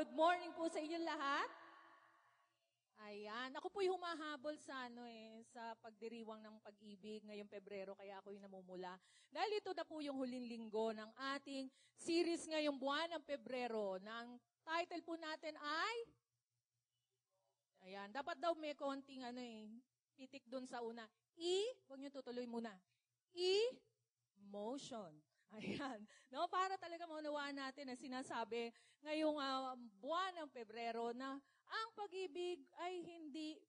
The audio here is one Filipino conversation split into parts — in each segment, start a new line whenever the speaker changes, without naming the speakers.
Good morning po sa inyong lahat. Ayan, ako po'y humahabol sa pagdiriwang ng pag-ibig ngayong Pebrero, kaya ako'y namumula. Dahil ito na po yung huling linggo ng ating series ngayong buwan ng Pebrero. Ang title po natin ay, ayan, dapat daw may konting pitik dun sa una. Huwag niyo tutuloy muna. Emotion. Ayan. No, para talaga maunawaan natin na sinasabi ngayong buwan ng Pebrero na ang pag-ibig ay hindi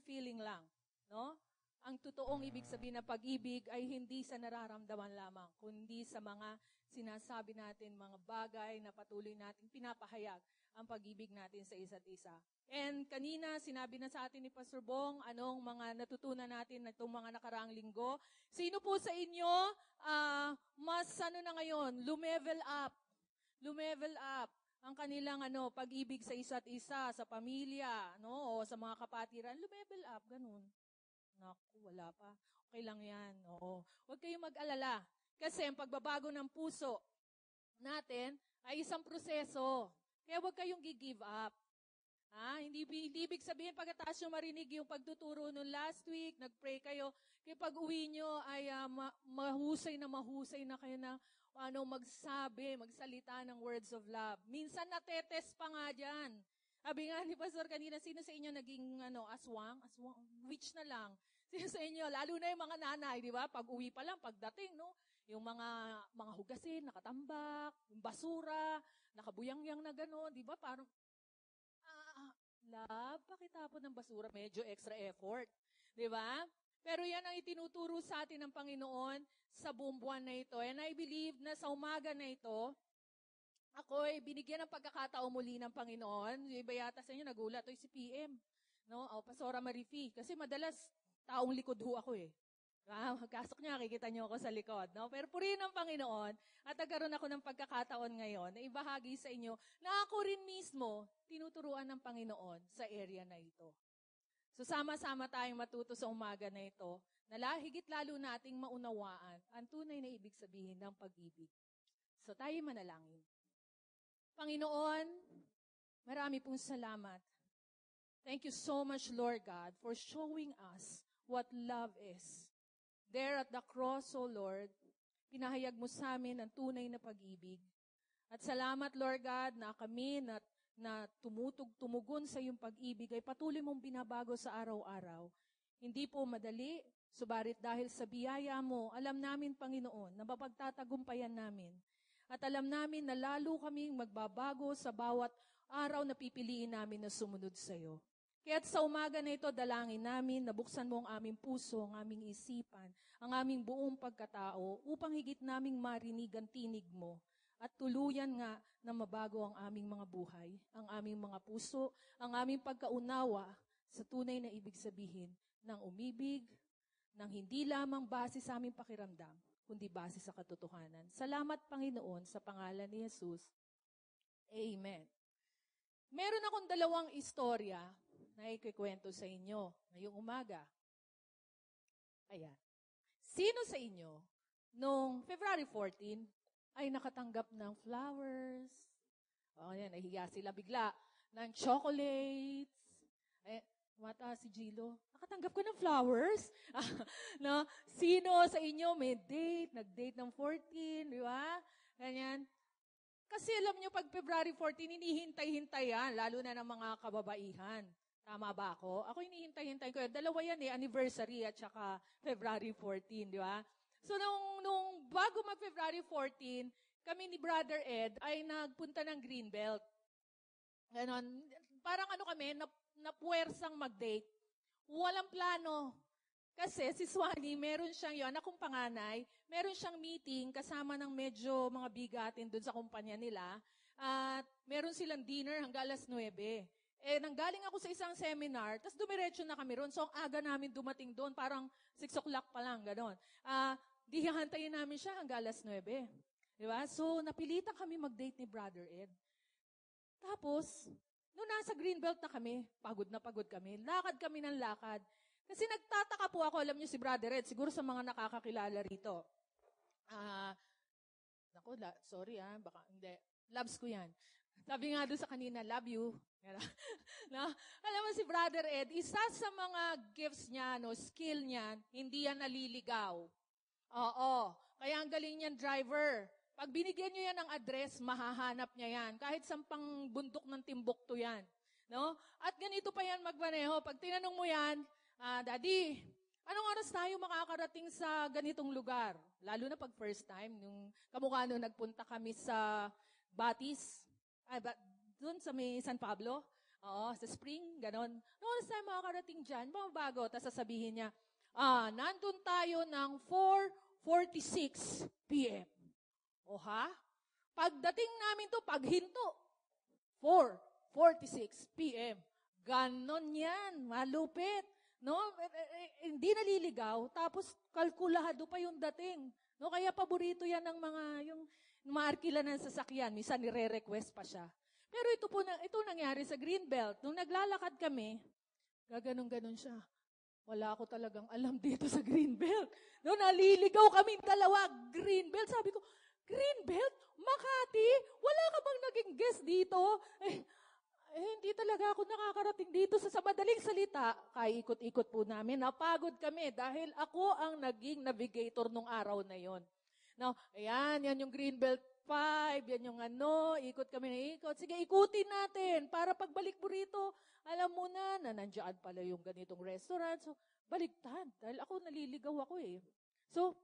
feeling lang. No? Ang totoong ibig sabihin ng pag-ibig ay hindi sa nararamdaman lamang, kundi sa mga sinasabi natin, mga bagay na patuloy nating pinapahayag ang pag-ibig natin sa isa't isa. And kanina, sinabi na sa atin ni Pastor Bong, anong mga natutunan natin na itong mga nakaraang linggo. Sino po sa inyo, mas na ngayon, lumevel up ang kanilang pag-ibig sa isa't isa, sa pamilya, no, o sa mga kapatiran, lumevel up, ganun. Naku, wala pa. Okay lang yan, oo. Huwag kayong mag-alala. Kasi ang pagbabago ng puso natin ay isang proseso. Kaya huwag kayong gi-give up. Hindi ibig sabihin pagkatapos nyo marinig yung pagtuturo nung last week, nag-pray kayo, kaya pag uwi nyo ay mahusay na kayo na magsalita ng words of love. Minsan natetest pa nga dyan. Sabi nga ni Pastor kanina, sino sa inyo naging aswang? Witch na lang. Sino sa inyo? Lalo na yung mga nanay, di ba? Pag uwi pa lang, pagdating, no? Yung mga hugasin, nakatambak, yung basura, nakabuyangyang na gano'n, di ba? Parang, love, pakitapon ng basura, medyo extra effort. Di ba? Pero yan ang itinuturo sa atin ng Panginoon sa buong buwan na ito. And I believe na sa umaga na ito, ako ay binigyan ng pagkakataon muli ng Panginoon. Yung iba yata sa inyo nagulat, ito si PM. No? Pastora Marifi. Kasi madalas, taong likod ho ako eh. Kasok niya, kikita niyo ako sa likod. No? Pero purihin ng Panginoon at nagkaroon ako ng pagkakataon ngayon na ibahagi sa inyo na ako rin mismo tinuturuan ng Panginoon sa area na ito. So sama-sama tayong matuto sa umaga na ito na higit lalo nating maunawaan ang tunay na ibig sabihin ng pag-ibig. So tayo manalangin. Panginoon, marami pong salamat. Thank you so much, Lord God, for showing us what love is. There at the cross, O Lord, pinahayag mo sa amin ang tunay na pag-ibig. At salamat, Lord God, na kami na tumugon sa iyong pag-ibig ay patuloy mong binabago sa araw-araw. Hindi po madali, subalit dahil sa biyaya mo, alam namin, Panginoon, na mapagtatagumpayan namin. At alam namin na lalo kaming magbabago sa bawat araw na pipiliin namin na sumunod sa iyo. Kaya't sa umaga na ito, dalangin namin, nabuksan mo ang aming puso, ang aming isipan, ang aming buong pagkatao, upang higit naming marinig ang tinig mo. At tuluyan nga na mabago ang aming mga buhay, ang aming mga puso, ang aming pagkaunawa sa tunay na ibig sabihin ng umibig, ng hindi lamang base sa aming pakiramdam, kundi base sa katotohanan. Salamat, Panginoon, sa pangalan ni Jesus. Amen. Meron akong dalawang istorya na ikikwento sa inyo ngayong umaga. Ayan. Sino sa inyo, noong February 14, ay nakatanggap ng flowers? Ayan, nahiya sila bigla. Ng chocolates. Mata si Gilo, nakatanggap ko ng flowers? No? Sino sa inyo may date, nag-date ng 14, di ba? Ganyan. Kasi alam nyo, pag February 14, hinihintay-hintay yan, lalo na ng mga kababaihan. Tama ba ako? Ako hinihintay-hintay ko. Dalawa yan anniversary at saka February 14, di ba? So, nung bago mag-February 14, kami ni Brother Ed ay nagpunta ng Greenbelt. Ganon. Parang kami, napuwersang mag-date. Walang plano. Kasi si Swanee, meron siyang anak kong panganay, meron siyang meeting kasama ng medyo mga bigatin doon sa kumpanya nila. At meron silang dinner hanggang alas 9. Nanggaling ako sa isang seminar, tapos dumiretso na kami ron. So, ang aga namin dumating doon, parang 6 o'clock pa lang, gano'n. Di hahantayin namin siya hanggang alas 9. Diba? So, napilitan kami mag-date ni Brother Ed. Tapos, nung nasa Greenbelt na kami, pagod na pagod kami, lakad kami ng lakad. Kasi nagtataka po ako, alam niyo si Brother Ed, siguro sa mga nakakakilala rito. Sorry baka hindi. Loves ko yan. Sabi nga doon sa kanina, love you. No? Alam mo si Brother Ed, isa sa mga gifts niya, no, skill niya, hindi yan naliligaw. Oo. Kaya ang galing niyan, driver. Pag binigyan niyo yan ng address, mahahanap niya yan. Kahit sampang bundok ng Timbuktu yan. No? At ganito pa yan magmaneho. Pag tinanong mo yan, Daddy, anong oras tayo makakarating sa ganitong lugar? Lalo na pag first time, yung kamukha nung nagpunta kami sa Batis. Doon sa may San Pablo. Oo, sa spring, ganon. Anong oras tayo makakarating dyan? Bago, tapos sasabihin niya, nandun tayo ng 4:46 p.m. O ha? Pagdating namin to, paghinto, 4:46 p.m. Ganon yan, malupit. No? Hindi naliligaw, tapos kalkulado pa yung dating. No? Kaya paborito yan ng mga, yung maarkila ng sasakyan. Minsan nire-request pa siya. Pero ito nangyari sa Greenbelt. Nung naglalakad kami, gaganon-ganon siya. Wala ako talagang alam dito sa Greenbelt. No, naliligaw kaming dalawa. Greenbelt, sabi ko, Greenbelt? Makati? Wala ka bang naging guest dito? Hindi talaga ako nakakarating dito sa madaling salita. Kaya ikot-ikot po namin. Napagod kami dahil ako ang naging navigator nung araw na yon. Now, yan yung Greenbelt 5, yan yung ikot kami na ikot. Sige, ikutin natin para pagbalik mo rito, alam mo na nandiyan pala yung ganitong restaurant. So, baligtad. Dahil ako, naliligaw ako eh. So,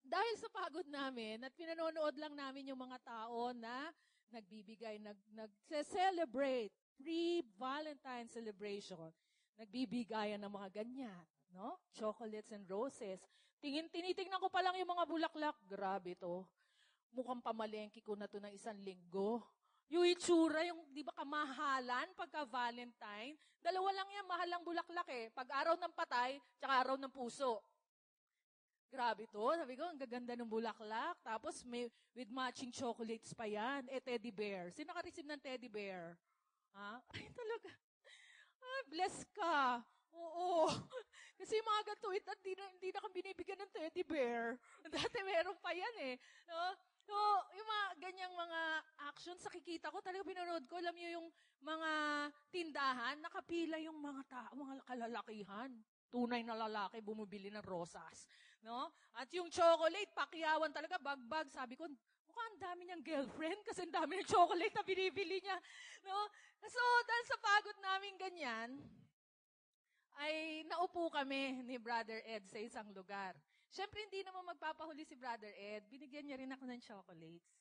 dahil sa pagod namin at pinanonood lang namin yung mga tao na nagbibigay, nag-celebrate, pre-Valentine celebration, nagbibigayan ng mga ganyan, no? Chocolates and roses. Tinitingnan ko pa lang yung mga bulaklak. Grabe to. Mukhang pamalengke ko na to ng 1 linggo. Yung itsura, yung di ba kamahalan pagka Valentine, dalawa lang yan, mahalang bulaklak eh. Pag araw ng patay, tsaka araw ng puso. Grabe to. Sabi ko, ang gaganda ng bulaklak. Tapos with matching chocolates pa yan. Teddy bear. Sino naka-receive ng teddy bear? Ha? Ay, talaga. Bless ka. Oo. Kasi yung mga ganito, hindi na kami binibigyan ng teddy bear. Dati meron pa yan eh. No? So, yung mga ganyang mga actions, nakikita ko, talaga pinanood ko, alam niyo yung mga tindahan, nakapila yung mga tao, mga kalalakihan. Tunay na lalaki, bumibili ng rosas. No? At yung chocolate, pakyawan talaga, bagbag. Sabi ko, mukhang ang dami niyang girlfriend kasi ang dami ng chocolate na binibili niya. No? So, dahil sa pagod namin ganyan, ay naupo kami ni Brother Ed sa isang lugar. Siyempre, hindi naman magpapahuli si Brother Ed. Binigyan niya rin ako ng chocolates.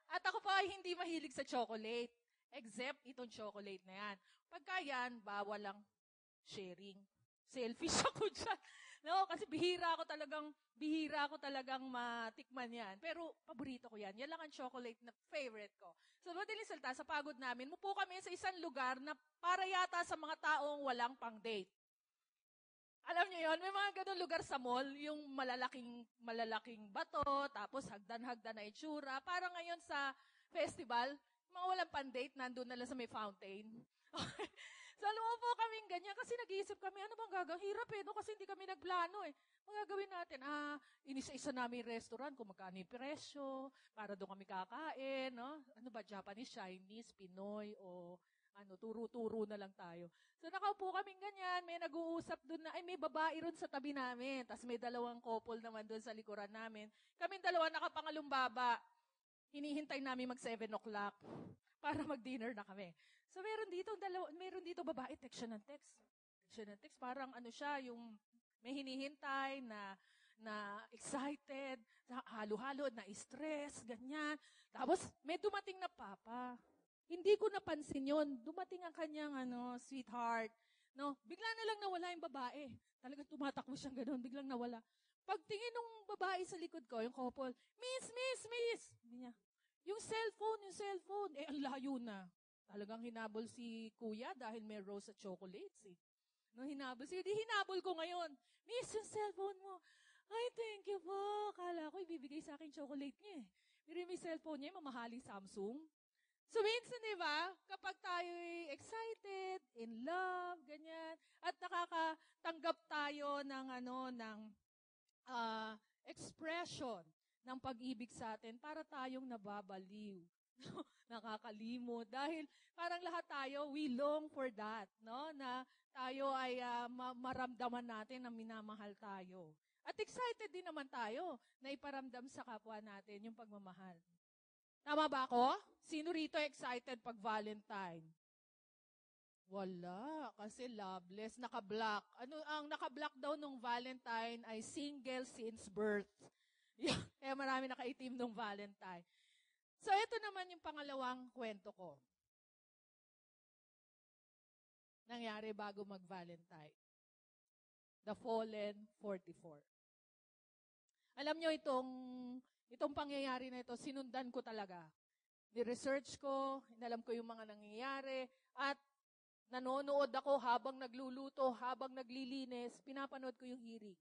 At ako pa ay hindi mahilig sa chocolate. Except itong chocolate na yan. Pagka yan, bawal lang sharing. Selfish ako dyan. No, kasi bihira ko talagang matikman yan. Pero paborito ko yan. Yan lang ang chocolate na favorite ko. So, madaling salita, sa pagod namin, mupo kami sa isang lugar na para yata sa mga taong walang pang-date. Alam niyo yon, may mga ganun lugar sa mall, yung malalaking bato, tapos hagdan-hagdan na itsura. Para ngayon sa festival, mga walang pang-date, nandun na lang sa may fountain. So, lumupo kaming ganyan kasi nag-iisip kami, ano bang gagawin? Hirap eh, no? Kasi hindi kami nagplano eh. Magagawin natin, inisa-isa namin yung restaurant, kung magkano yung presyo, para doon kami kakain, no? Ano ba, Japanese, Chinese, Pinoy, o turo-turo na lang tayo. So, nakaupo kaming ganyan, may nag-uusap doon na, may babae ron sa tabi namin, tapos may 2 couple naman doon sa likuran namin. Kaming 2, nakapangalumbaba. Hinihintay namin mag 7 o'clock para mag-dinner na kami. So, meron dito babae, text siya ng text. Parang siya, yung may hinihintay na excited, halo-halo, na stress, ganyan. Tapos, may dumating na papa. Hindi ko napansin yon. Dumating ang kanyang sweetheart. No, bigla na lang nawala yung babae. Talagang tumatakbo siyang gano'n, biglang nawala. Pagtingin ng babae sa likod ko, yung couple, Miss! Sabi niya, yung cellphone. Ang layo na. Talagang hinabol si kuya dahil may rose at chocolates eh. No, hinabol ko ngayon. Miss, yung cellphone mo. Ay, thank you po. Kala ko ibibigay sa akin chocolate niya eh. Pero may cellphone niya, mamahaling Samsung. So, minsan, di ba, kapag tayo excited, in love, ganyan, at nakakatanggap tayo ng expression ng pag-ibig sa atin, para tayong nababaliw. Nakakalimot. Dahil parang lahat tayo, we long for that, no? Na tayo ay maramdaman natin na minamahal tayo. At excited din naman tayo na iparamdam sa kapwa natin yung pagmamahal. Tama ba ako? Sino rito excited pag Valentine? Wala, kasi loveless, naka-block. Ano, ang naka-block daw nung Valentine ay single since birth. Kaya marami nakaitim nung Valentine. So, ito naman yung pangalawang kwento ko. Nangyari bago mag-Valentine. The Fallen 44. Alam nyo, itong pangyayari na ito, sinundan ko talaga. Ni-research ko, inalam ko yung mga nangyayari, at nanonood ako habang nagluluto, habang naglilinis, pinapanood ko yung hearing.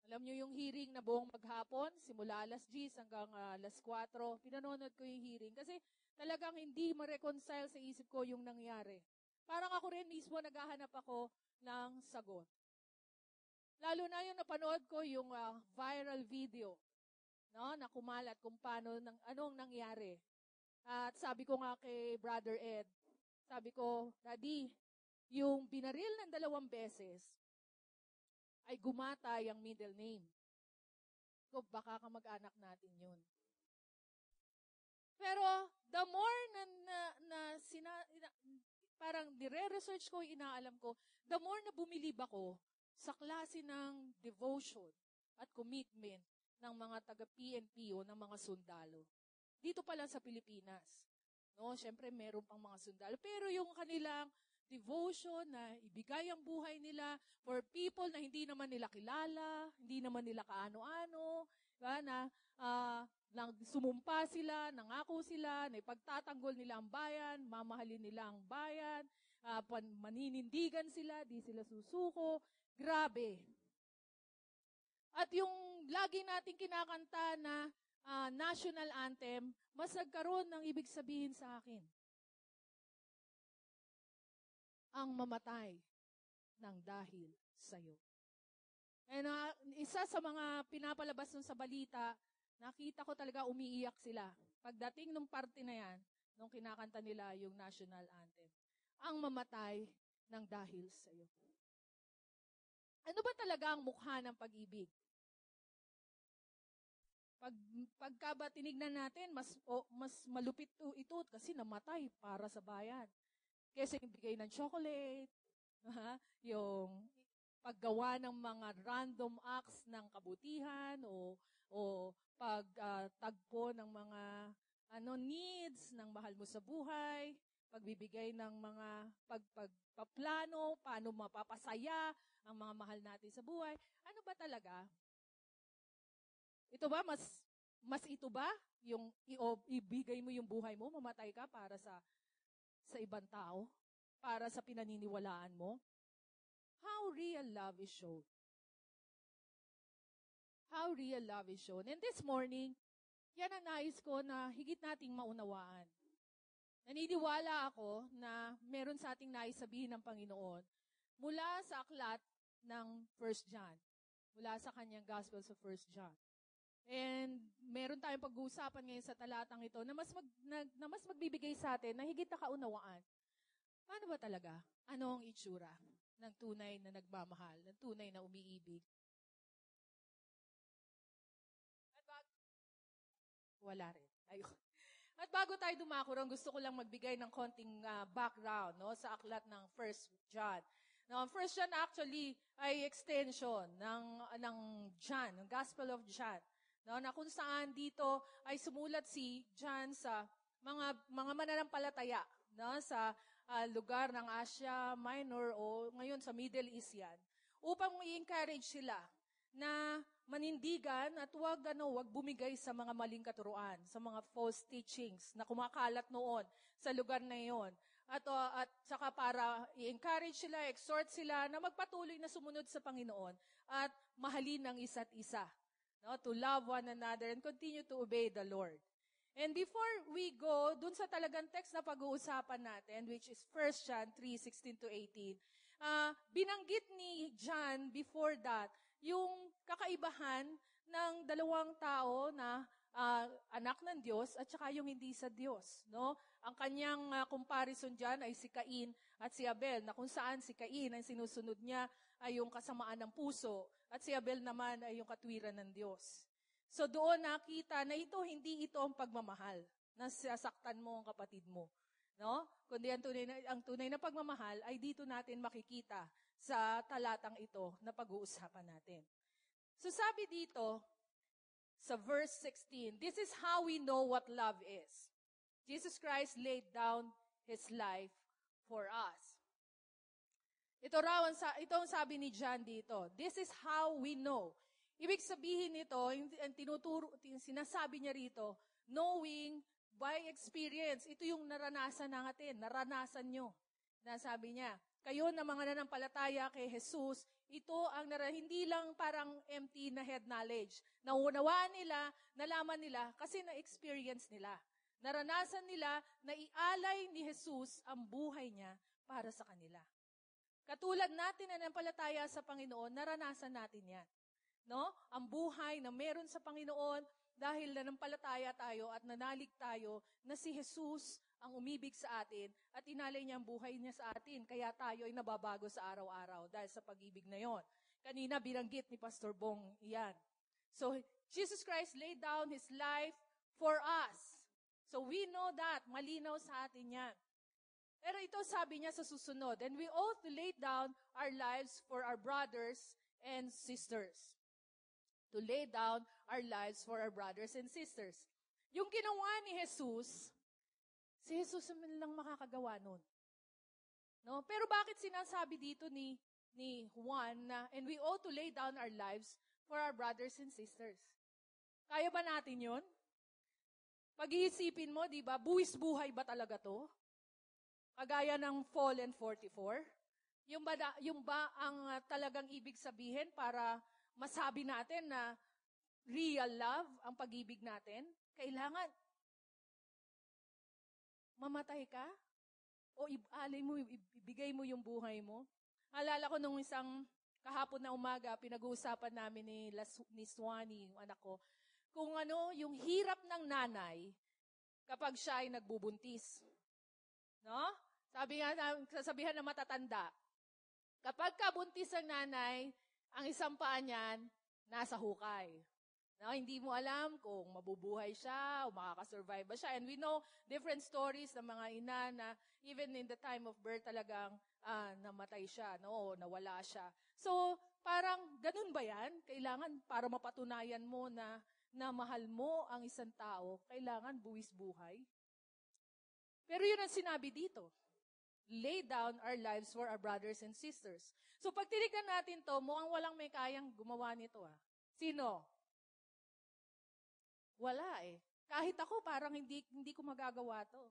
Alam nyo yung hearing na buong maghapon, simula alas 10 hanggang alas 4, pinanonood ko yung hearing. Kasi talagang hindi ma-reconcile sa isip ko yung nangyari. Parang ako rin mismo naghahanap ako ng sagot. Lalo na yung napanood ko yung viral video, no, na kumalat kung paano, anong nangyari. At sabi ko nga kay Brother Ed, sabi ko, Daddy, yung binaril ng 2 beses, ay gumatay ang middle name. So, baka kamag-anak natin yun. Pero, the more parang nire-research ko, inaalam ko, the more na bumilib ako sa klase ng devotion at commitment ng mga taga-PNP o ng mga sundalo. Dito pa lang sa Pilipinas. No, syempre meron pang mga sundalo. Pero yung kanilang devotion na ibigay ang buhay nila for people na hindi naman nila kilala, hindi naman nila kaano-ano, diba, na sumumpa sila, nangako sila, na ipagtatanggol nila ang bayan, mamahalin nila ang bayan, maninindigan sila, di sila susuko. Grabe. At yung lagi nating kinakanta na national anthem, mas nagkaroon ng ibig sabihin sa akin. Ang mamatay ng dahil sa'yo. And isa sa mga pinapalabas nun sa balita, nakita ko talaga umiiyak sila. Pagdating nung parte na yan, nung kinakanta nila yung national anthem, ang mamatay ng dahil sa'yo. Ano ba talaga ang mukha ng pag-ibig? Pagka ba tinignan natin, mas malupit ito kasi namatay para sa bayan. Kesa yung bigay ng chocolate, yung paggawa ng mga random acts ng kabutihan o pagtagpo ng mga needs ng mahal mo sa buhay, pagbibigay ng mga pagpaplano, paano mapapasaya ang mga mahal natin sa buhay. Ano ba talaga? Ito ba, mas ito ba, yung ibigay mo yung buhay mo, mamatay ka para sa ibang tao, para sa pinaniniwalaan mo? How real love is shown. How real love is shown. And this morning, yan ang nais ko na higit nating maunawaan. Naniniwala ako na meron sa ating nais sabihin ng Panginoon mula sa aklat ng 1 John, mula sa kanyang Gospel sa 1 John. And meron tayong pag-uusapan ngayon sa talatang ito na mas magbibigay sa atin na higit na kaunawaan. Paano ba talaga? Ano ang itsura ng tunay na nagmamahal, ng tunay na umiibig? Wala rin. Ayun. At bago tayo dumakurong, gusto ko lang magbigay ng konting background sa aklat ng 1 John. Now, 1 John actually ay extension ng John, ng Gospel of John. Na kung saan dito ay sumulat si John sa mga mananampalataya sa lugar ng Asia Minor o ngayon sa Middle East yan, upang i-encourage sila na manindigan at wag bumigay sa mga maling katuruan, sa mga false teachings na kumakalat noon sa lugar na iyon. At saka para i-encourage sila, exhort sila na magpatuloy na sumunod sa Panginoon at mahalin ang isa't isa. To love one another and continue to obey the Lord. And before we go, dun sa talagang text na pag-uusapan natin, which is 1 John 3:16-18, binanggit ni John before that, yung kakaibahan ng dalawang tao na anak ng Diyos at saka yung hindi sa Diyos. No? Ang kanyang comparison dyan ay si Cain at si Abel, na kung saan si Cain ang sinusunod niya ay yung kasamaan ng puso at si Abel naman ay yung katwiran ng Diyos. So doon nakita na hindi ito ang pagmamahal na sasaktan mo ang kapatid mo. No? Kundi ang tunay na pagmamahal ay dito natin makikita sa talatang ito na pag-uusapan natin. So sabi dito, sa verse 16, this is how we know what love is. Jesus Christ laid down His life for us. Ito ang sabi ni John dito. This is how we know. Ibig sabihin nito, sinasabi niya rito, knowing by experience. Ito yung naranasan natin, naranasan nyo. Nasabi niya, kayo na mga nanampalataya kay Jesus, ito ang hindi lang parang empty na head knowledge. Naunawaan nila, nalaman nila, kasi na-experience nila. Naranasan nila na ialay ni Jesus ang buhay niya para sa kanila. Katulad natin na nanampalataya sa Panginoon, naranasan natin yan. No? Ang buhay na meron sa Panginoon dahil nanampalataya tayo at nanalig tayo na si Jesus ang umibig sa atin at inalay niya ang buhay niya sa atin. Kaya tayo ay nababago sa araw-araw dahil sa pag-ibig na yon. Kanina binanggit ni Pastor Bong yan. So, Jesus Christ laid down His life for us. So, we know that. Malinaw sa atin yan. Pero ito sabi niya sa susunod, and we ought to lay down our lives for our brothers and sisters. To lay down our lives for our brothers and sisters. Yung ginawa ni Jesus, si Jesus lang makakagawa nun. No? Pero bakit sinasabi dito ni Juan na, and we ought to lay down our lives for our brothers and sisters? Kaya ba natin yun? Pag-iisipin mo, di ba, buwis buhay ba talaga to? Kagaya ng Fallen 44? Yung ba ang talagang ibig sabihin para masabi natin na real love ang pag-ibig natin? Kailangan mamatay ka? O ibigay mo yung buhay mo? Alala ko nung isang kahapon na umaga, pinag-uusapan namin ni Swani, yung anak ko, kung yung hirap ng nanay kapag siya ay nagbubuntis. No? Sasabihan ng matatanda, kapag kabuntis ang nanay, ang isang paa niyan, nasa hukay. No, hindi mo alam kung mabubuhay siya o makakasurvive ba siya. And we know different stories ng mga ina na even in the time of birth talagang namatay siya, no, nawala siya. So, parang ganun ba yan? Kailangan para mapatunayan mo na mahal mo ang isang tao, kailangan buwis buhay. Pero yun ang sinabi dito. Lay down our lives for our brothers and sisters. So, pag tinignan natin to, mukhang walang may kayang gumawa nito. Sino? Wala eh. Kahit ako, parang hindi ko magagawa to.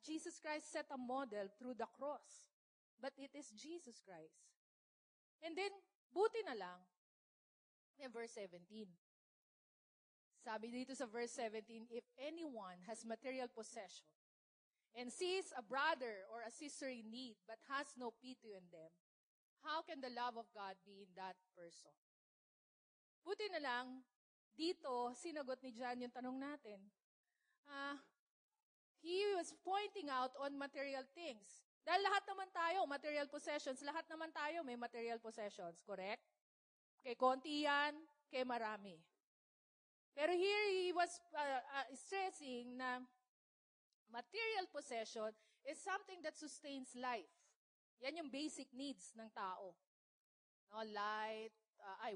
Jesus Christ set a model through the cross. But it is Jesus Christ. And then, buti na lang, may verse 17. Sabi dito sa verse 17, if anyone has material possession and sees a brother or a sister in need but has no pity on them, how can the love of God be in that person? Buti na lang, dito, sinagot ni John yung tanong natin. He was pointing out on material things. Dahil lahat naman tayo, material possessions, lahat naman tayo may material possessions, correct? Kay konti yan, kay marami. Pero here he was stressing na material possession is something that sustains life. Yan yung basic needs ng tao. No, light,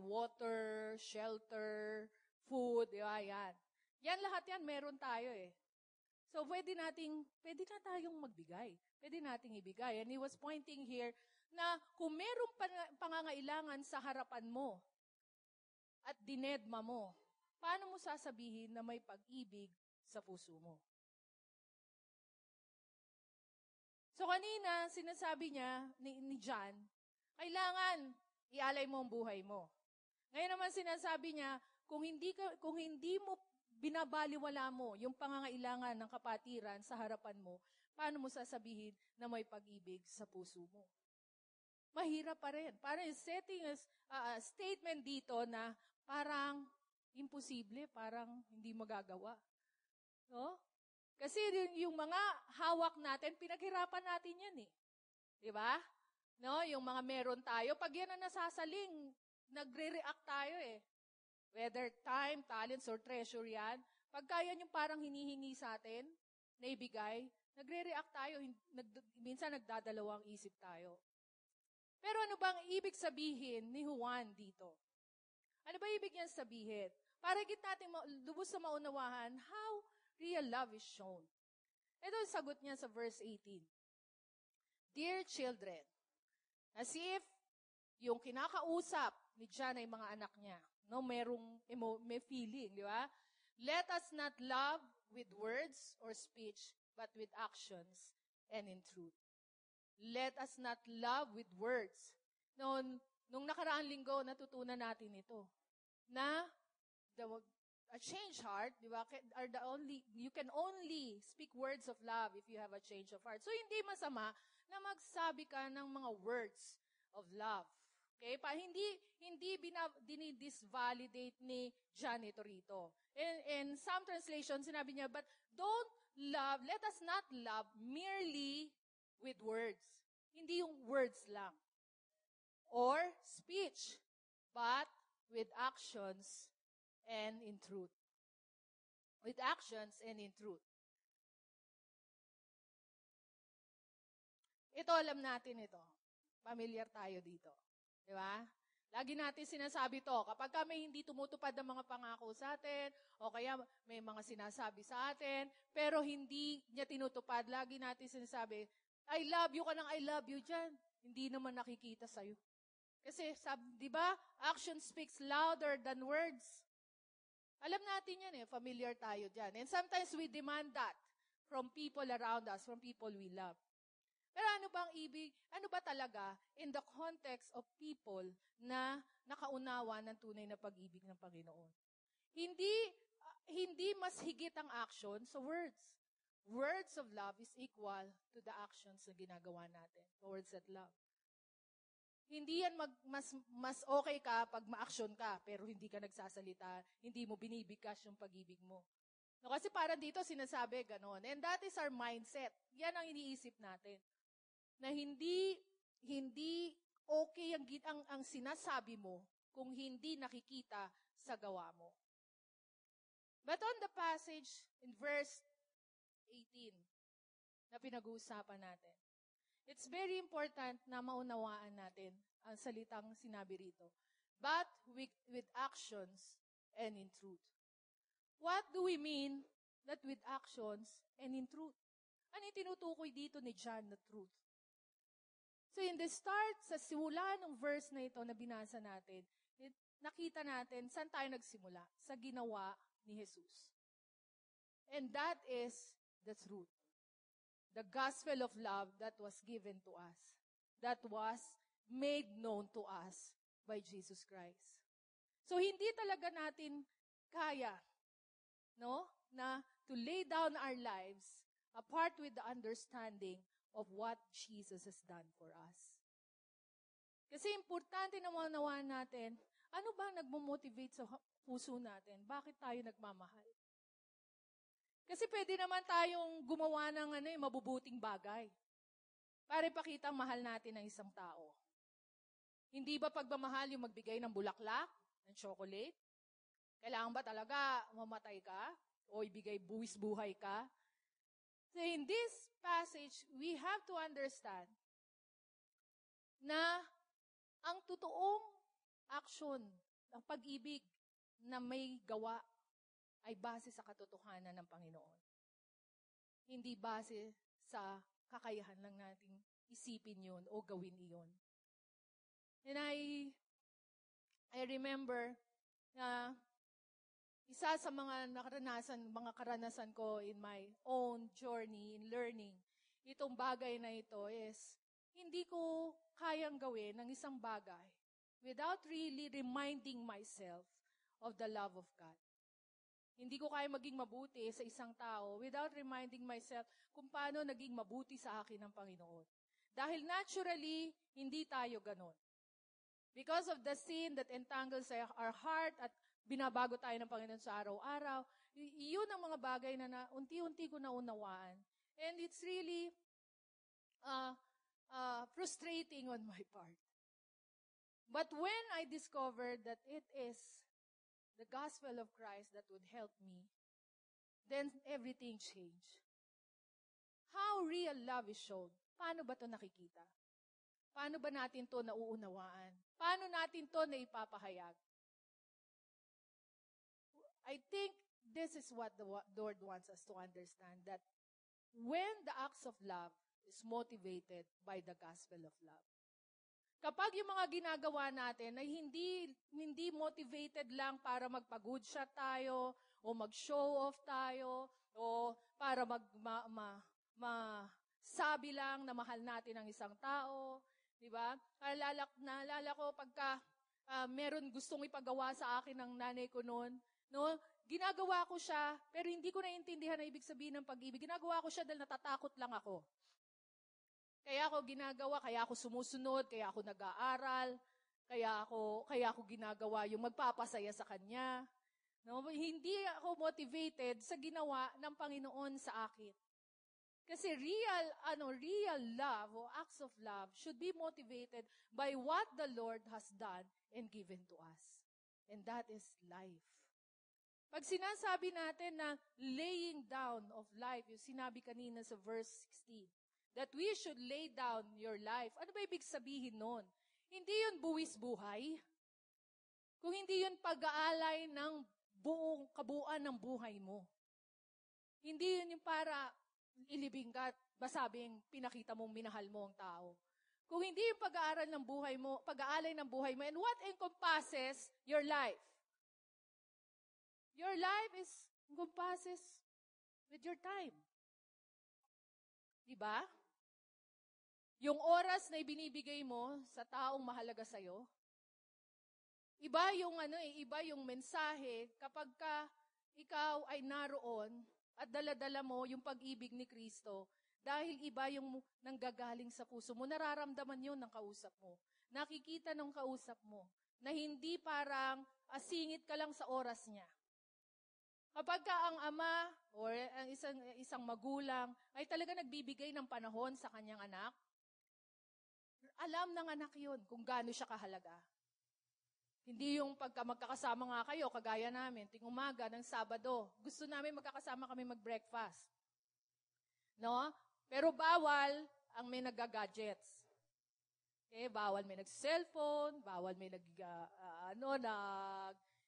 water, shelter, food, yan. Yan lahat yan, meron tayo eh. So, pwede na tayong magbigay. Pwede nating ibigay. And he was pointing here na kung merong pangangailangan sa harapan mo at dinedma mo, paano mo sasabihin na may pag-ibig sa puso mo? So, kanina, sinasabi niya ni John, kailangan ialay mo ang buhay mo. Ngayon naman sinasabi niya, kung hindi mo binabaliwala mo yung pangangailangan ng kapatiran sa harapan mo, paano mo sasabihin na may pag-ibig sa puso mo? Mahirap pa rin. Parang setting a statement dito na parang imposible, parang hindi magagawa. No? Kasi yung mga hawak natin, pinaghirapan natin yan eh. Di ba? No, yung mga meron tayo, pag yan ang nasasaling, nagre-react tayo eh. Whether time, talents, or treasure yan, pagka yan yung parang hinihingi sa atin, naibigay, nagre-react tayo, minsan nagdadalawang isip tayo. Pero ano bang ibig sabihin ni Juan dito? Ano ba ibig niyan sabihin? Para higit natin lubos na maunawahan, how real love is shown. Ito ang sagot niya sa verse 18. Dear children, as if yung kinakausap ni John ay mga anak niya, no, may feeling, di ba? Let us not love with words or speech, but with actions and in truth. Let us not love with words. Nung nakaraang linggo, natutunan natin ito. Na a changed heart, di ba, you can only speak words of love if you have a change of heart. So, hindi masama na magsabi ka ng mga words of love. Okay? Hindi dinidisvalidate ni John ito rito. In some translations, sinabi niya, but let us not love merely with words. Hindi yung words lang. Or speech, but with actions and in truth. With actions and in truth. Ito, alam natin ito. Familiar tayo dito. Di ba? Lagi natin sinasabi to, kapag kami hindi tumutupad ng mga pangako sa atin, o kaya may mga sinasabi sa atin, pero hindi niya tinutupad, lagi natin sinasabi, I love you ka ng I love you dyan. Hindi naman nakikita sa'yo. Kasi, di ba, action speaks louder than words. Alam natin yan eh, familiar tayo dyan. And sometimes we demand that from people around us, from people we love. Pero ano ba talaga in the context of people na nakaunawa ng tunay na pag-ibig ng Panginoon? Hindi mas higit ang action sa words. Words of love is equal to the actions na ginagawa natin towards that love. Hindi yan mas okay ka pag ma-action ka, pero hindi ka nagsasalita, hindi mo binibigkas yung pag-ibig mo. No, kasi parang dito sinasabi ganon. And that is our mindset. Yan ang iniisip natin. Na hindi okay ang sinasabi mo kung hindi nakikita sa gawa mo. But on the passage in verse 18 na pinag-uusapan natin, it's very important na maunawaan natin ang salitang sinabi rito. But with actions and in truth. What do we mean that with actions and in truth? Ano yung tinutukoy dito ni John na truth? So in the start, sa simula ng verse na ito na binasa natin, nakita natin saan tayo nagsimula? Sa ginawa ni Jesus. And that is the truth. The gospel of love that was given to us. That was made known to us by Jesus Christ. So hindi talaga natin kaya, no, na to lay down our lives apart with the understanding of what Jesus has done for us. Kasi importante na maunawaan natin, ano ba nagmo-motivate sa puso natin? Bakit tayo nagmamahal? Kasi pwede naman tayong gumawa ng mabubuting bagay para ipakita ang mahal natin ng isang tao. Hindi ba pagmamahal yung magbigay ng bulaklak, ng chocolate? Kailangan ba talaga mamatay ka? O ibigay buwis buhay ka? So in this passage, we have to understand na ang totoong action ng pag-ibig na may gawa ay base sa katotohanan ng Panginoon. Hindi base sa kakayahan lang nating isipin yun o gawin iyon. And I remember na isa sa mga karanasan ko in my own journey in learning, itong bagay na ito is, hindi ko kayang gawin ng isang bagay without really reminding myself of the love of God. Hindi ko kaya maging mabuti sa isang tao without reminding myself kung paano naging mabuti sa akin ng Panginoon. Dahil naturally, hindi tayo ganon. Because of the sin that entangles our heart at binabago tayo ng Panginoon sa araw-araw. Yun ang mga bagay na unti-unti ko naunawaan. And it's really frustrating on my part. But when I discovered that it is the gospel of Christ that would help me, then everything changed. How real love is shown? Paano ba ito nakikita? Paano ba natin ito nauunawaan? Paano natin ito naipapahayag? I think this is what the Lord wants us to understand, that when the acts of love is motivated by the gospel of love. Kapag yung mga ginagawa natin ay hindi motivated lang para magpa-good shot tayo, o mag-show off tayo, o para sabi lang na mahal natin ang isang tao, di ba? Naalala ko pagka meron gustong ipagawa sa akin ng nanay ko noon, no? Ginagawa ko siya, pero hindi ko naiintindihan na ibig sabihin ng pag-ibig. Ginagawa ko siya dahil natatakot lang ako. Kaya ako sumusunod, kaya ako nag-aaral, kaya ako ginagawa yung magpapasaya sa kanya. No? Hindi ako motivated sa ginawa ng Panginoon sa akin. Kasi real love o acts of love should be motivated by what the Lord has done and given to us. And that is life. Pag sinasabi natin na laying down of life, yung sinabi kanina sa verse 16, that we should lay down your life. Ano ba ibig sabihin nun? Hindi yun buwis buhay. Kung hindi yun pag-aalay ng buong kabuuan ng buhay mo. Hindi yun yung para ilibing ka, basabing pinakita mong minahal mo ang tao. Kung hindi yung pag-aalay ng buhay mo, and what encompasses your life? Your life encompasses with your time. Diba? Yung oras na ibinibigay mo sa taong mahalaga sa'yo, iba yung mensahe kapag ka ikaw ay naroon at dala-dala mo yung pag-ibig ni Kristo dahil iba yung nanggagaling sa puso mo. Nararamdaman yun ng kausap mo. Nakikita ng kausap mo na hindi parang singit ka lang sa oras niya. Kapag ka ang ama or ang isang magulang ay talaga nagbibigay ng panahon sa kanyang anak, alam ng anak yun kung gaano siya kahalaga. Hindi yung pagka magkakasama nga kayo, kagaya namin, ting umaga ng Sabado, gusto namin magkakasama kami mag-breakfast. No? Pero bawal ang may nag-gadgets. Okay? Bawal may nag-cellphone, bawal may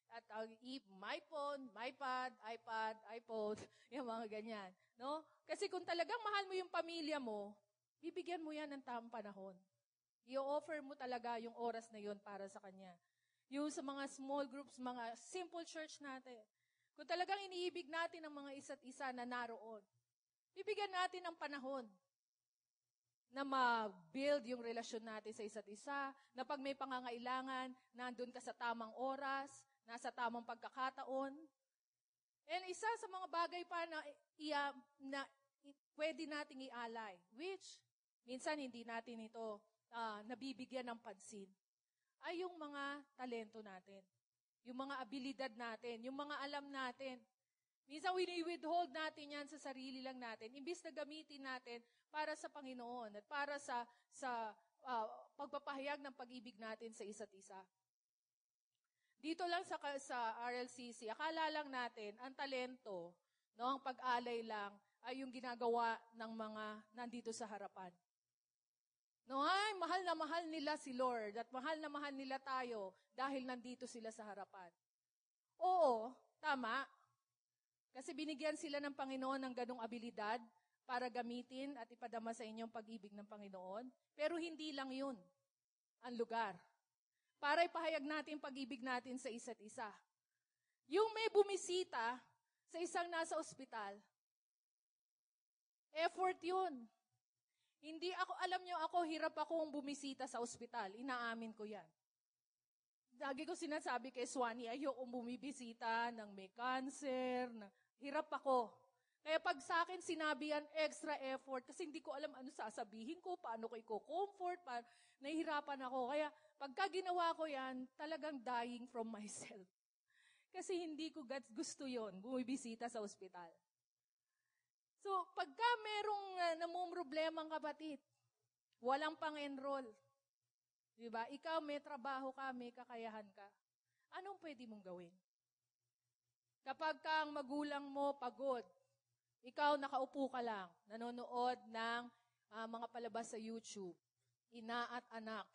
at ang my phone, iPad, iPod, yung mga ganyan. No? Kasi kung talagang mahal mo yung pamilya mo, bibigyan mo yan ng tamang panahon. I-offer mo talaga yung oras na yun para sa kanya. Yung sa mga small groups, mga simple church natin. Kung talagang iniibig natin ang mga isa't isa na naroon, bibigyan natin ng panahon na ma-build yung relasyon natin sa isa't isa, na pag may pangangailangan, nandun ka sa tamang oras, nasa tamang pagkakataon. And isa sa mga bagay pa na pwede nating ialay, which minsan hindi natin ito nabibigyan ng pansin, ay yung mga talento natin, yung mga abilidad natin, yung mga alam natin. Minsan withhold natin yan sa sarili lang natin, imbis na gamitin natin para sa Panginoon at para sa pagpapahayag ng pag-ibig natin sa isa't isa. Dito lang sa RLCC, akala lang natin, ang talento, no, ang pag-alay lang, ay yung ginagawa ng mga nandito sa harapan. No, ay, mahal na mahal nila si Lord at mahal na mahal nila tayo dahil nandito sila sa harapan. Oo, tama. Kasi binigyan sila ng Panginoon ng ganong abilidad para gamitin at ipadama sa inyong pag-ibig ng Panginoon. Pero hindi lang yun ang lugar. Para ipahayag natin pag-ibig natin sa isa't isa. Yung may bumisita sa isang nasa ospital, effort yun. Hindi ako, alam nyo ako, hirap akong bumisita sa ospital. Inaamin ko yan. Lagi ko sinasabi kay Swanee, ayokong bumibisita ng may cancer. Hirap ako. Kaya pag sa akin sinabi yan, extra effort, kasi hindi ko alam ano sasabihin ko, paano ko i-comfort, nahihirapan ako. Kaya pagka ginawa ko yan, talagang dying from myself. Kasi hindi ko gusto yon, bumibisita sa ospital. So, pagka merong namumroblemang kapatid, walang pang-enroll, di ba? Ikaw may trabaho ka, may kakayahan ka. Anong pwede mong gawin? Kapag ang magulang mo pagod, ikaw nakaupo ka lang, nanonood ng mga palabas sa YouTube, ina at anak,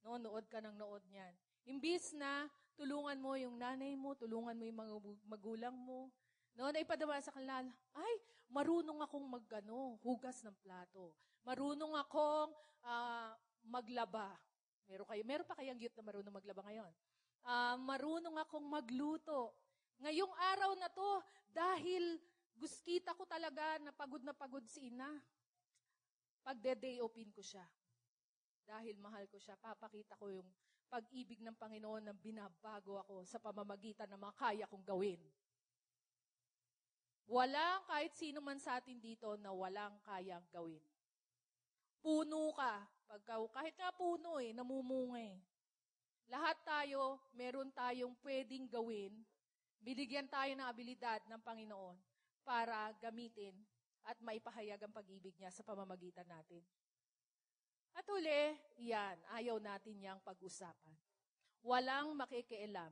nood ka ng nood niyan. Imbis na tulungan mo yung nanay mo, tulungan mo yung mga magulang mo, na ipadama sa kanila, ay, marunong akong hugas ng plato. Marunong akong maglaba. Meron pa kayang youth na marunong maglaba ngayon? Marunong akong magluto. Ngayong araw na to, dahil kita ko talaga na pagod si ina, pagde-day open ko siya. Dahil mahal ko siya, papakita ko yung pag-ibig ng Panginoon na binabago ako sa pamamagitan ng mga kaya kong gawin. Walang kahit sino man sa atin dito na walang kayang gawin. Puno ka. Kahit nga puno namumunga Lahat tayo, meron tayong pwedeng gawin. Binigyan tayo ng abilidad ng Panginoon para gamitin at maipahayag ang pag-ibig niya sa pamamagitan natin. At uli, yan, ayaw natin niyang pag-usapan. Walang makikialam.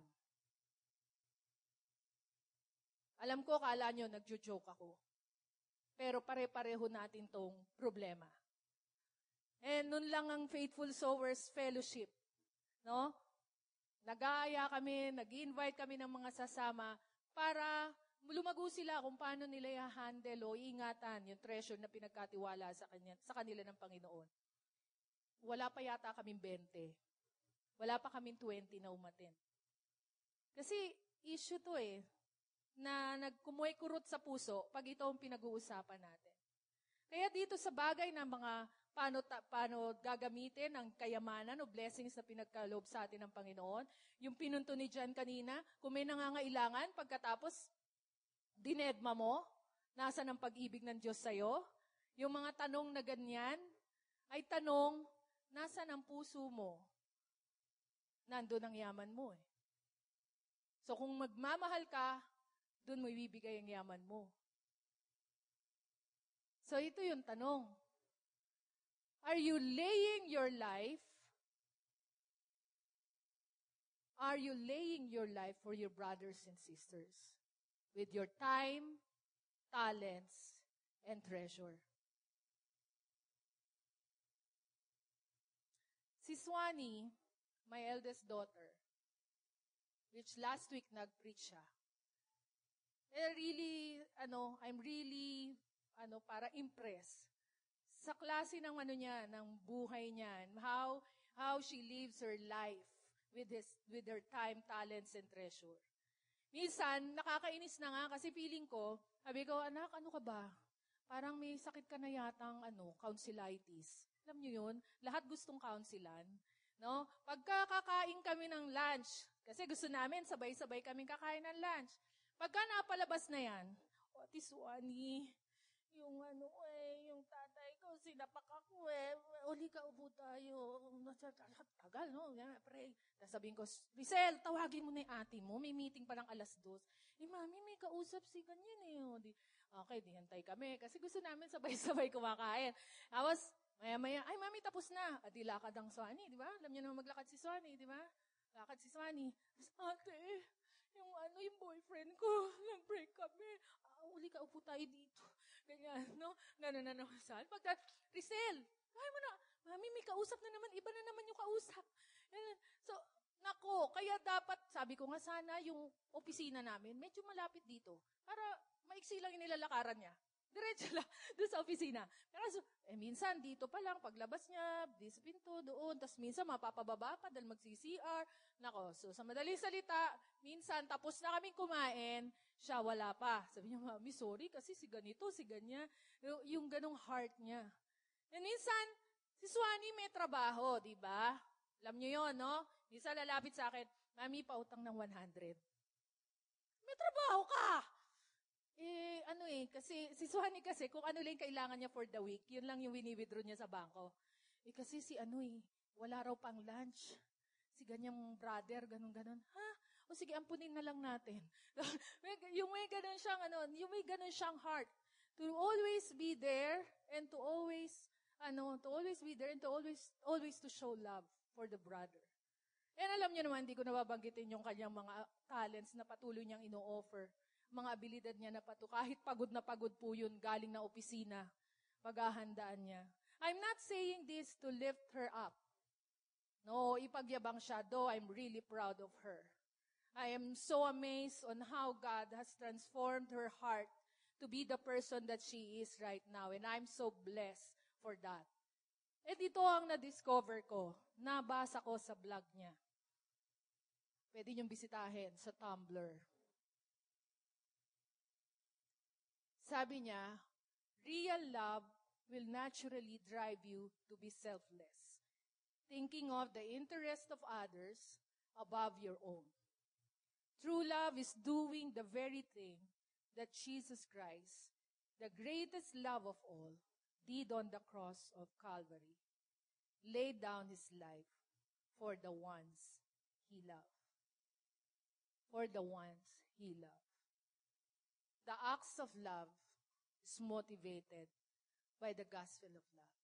Alam ko, kala nyo, nagjo-joke ako. Pero pare-pareho natin tong problema. And nun lang ang Faithful Sowers Fellowship. No? Nag-aaya kami, nag-invite kami ng mga sasama para lumago sila kung paano nila i-handle o ingatan yung treasure na pinagkatiwala sa kanila ng Panginoon. Wala pa yata kaming 20. Wala pa kaming 20 na umaten. Kasi issue to na nagkumuy-kurot sa puso pag ito ang pinag-uusapan natin. Kaya dito sa bagay ng mga paano gagamitin ang kayamanan o blessings na pinagkaloob sa atin ng Panginoon, yung pinunto ni John kanina, kung may nangangailangan, pagkatapos dinedma mo, nasa ng pag-ibig ng Diyos sa'yo, yung mga tanong na ganyan, ay tanong, nasa ng puso mo? Nandun ang yaman mo So kung magmamahal ka, doon mo ibibigay ang yaman mo. So ito yung tanong. Are you laying your life? Are you laying your life for your brothers and sisters? With your time, talents, and treasure. Si Swanee, my eldest daughter, which last week nag-preach siya. I'm really para impressed sa klase ng ng buhay niya, how she lives her life with her time, talents, and treasure. Minsan, nakakainis na nga kasi feeling ko, sabi ko, anak, ano ka ba? Parang may sakit ka na yatang counselitis. Alam niyo yun? Lahat gustong counselan. No? Pagka kakain kami ng lunch, kasi gusto namin sabay-sabay kaming kakain ng lunch. Pagka napalabas na yan, Ate Swanee, yung yung tatay ko, sinapak ako uli ka, upo tayo. Tagal, no? Pray. Tapos sabihin ko, Rizal, tawagin mo na yung ate mo. May meeting pa ng 2:00. Mami, may kausap si ganyan Okay, di hantay kami. Kasi gusto namin sabay-sabay kumakain. Tapos, maya-maya, ay mami, tapos na. Di lakad ang Swanee, di ba? Alam niyo naman maglakad si Swanee, di ba? Lakad si Swanee. Ate, yung boyfriend ko, nag-break kami. Uli ka, upo tayo dito. Ganyan, no? Ganun na naman saan. Pagka, Rizal, kaya mo na, mami, may kausap na naman. Iba na naman yung kausap. So, kaya dapat, sabi ko nga sana, yung opisina namin, medyo malapit dito. Para maiksi lang yung nilalakaran niya. Diretso lang, doon sa opisina. Pero minsan, dito pa lang, paglabas niya, di sa pinto, doon. Tapos minsan, mapapababa pa dahil mag-CCR. So sa madaling salita, minsan, tapos na kaming kumain, siya wala pa. Sabi niya, mami, sorry, kasi si ganito, si ganyan. Yung ganong heart niya. And minsan, si Swanee may trabaho, di ba? Alam niyo yon, no? Minsan lalapit sa akin, mami, pautang ng 100. May trabaho ka! Kasi si Swanee kasi, kung ano lang kailangan niya for the week, yun lang yung wini-withdraw niya sa bangko. Kasi wala raw pang lunch. Si ganyang brother, ganun-ganun. Ha? O sige, ampunin na lang natin. yung may ganun siyang heart. To always be there and to always be there and to always to show love for the brother. And alam niyo naman, hindi ko nababanggitin yung kanyang mga talents na patuloy niyang ino-offer. Mga abilidad niya na kahit pagod na pagod po yun, galing na opisina, paghahandaan niya. I'm not saying this to lift her up. No, ipagyabang siya, though I'm really proud of her. I am so amazed on how God has transformed her heart to be the person that she is right now. And I'm so blessed for that. At ito ang na-discover ko. Nabasa ko sa blog niya. Pwede niyong bisitahin sa Tumblr. Sabi niya, real love will naturally drive you to be selfless, thinking of the interest of others above your own. True love is doing the very thing that Jesus Christ, the greatest love of all, did on the cross of Calvary, laid down his life for the ones he loved. For the ones he loved. The acts of love is motivated by the gospel of love.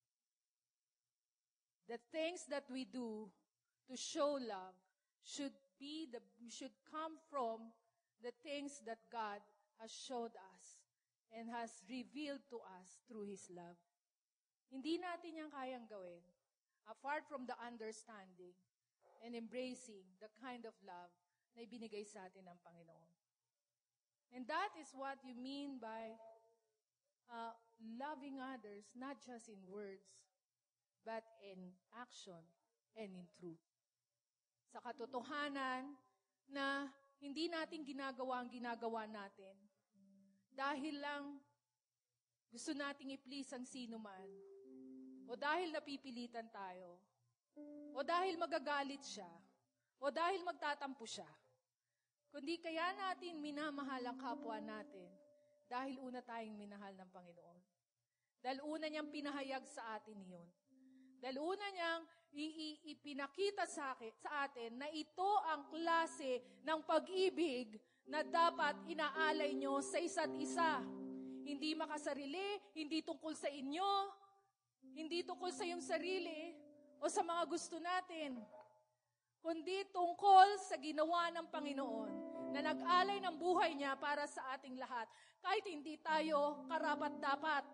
The things that we do to show love should come from the things that God has showed us and has revealed to us through His love. Hindi natin yan kayang gawin apart from the understanding and embracing the kind of love na ibinigay sa atin ng Panginoon. And that is what you mean by loving others, not just in words, but in action and in truth. Sa katotohanan na hindi natin ginagawa ang ginagawa natin dahil lang gusto nating i-please ang sino man, o dahil napipilitan tayo, o dahil magagalit siya, o dahil magtatampo siya, kundi kaya natin minamahal ang kapwa natin dahil una tayong minahal ng Panginoon. Dahil una niyang pinahayag sa atin yun. Dahil una niyang ipinakita sa atin na ito ang klase ng pag-ibig na dapat inaalay nyo sa isa't isa. Hindi makasarili, hindi tungkol sa inyo, hindi tungkol sa iyong sarili o sa mga gusto natin, kundi tungkol sa ginawa ng Panginoon na nag-alay ng buhay niya para sa ating lahat. Kahit hindi tayo karapat-dapat.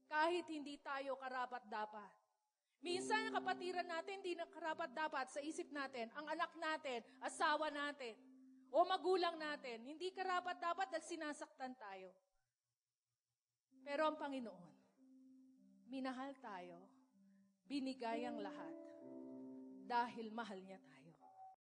Kahit hindi tayo karapat-dapat. Minsan, ang kapatiran natin, hindi na karapat-dapat sa isip natin. Ang anak natin, asawa natin, o magulang natin, hindi karapat-dapat dahil sinasaktan tayo. Pero ang Panginoon, minahal tayo, binigay ang lahat, dahil mahal niya tayo.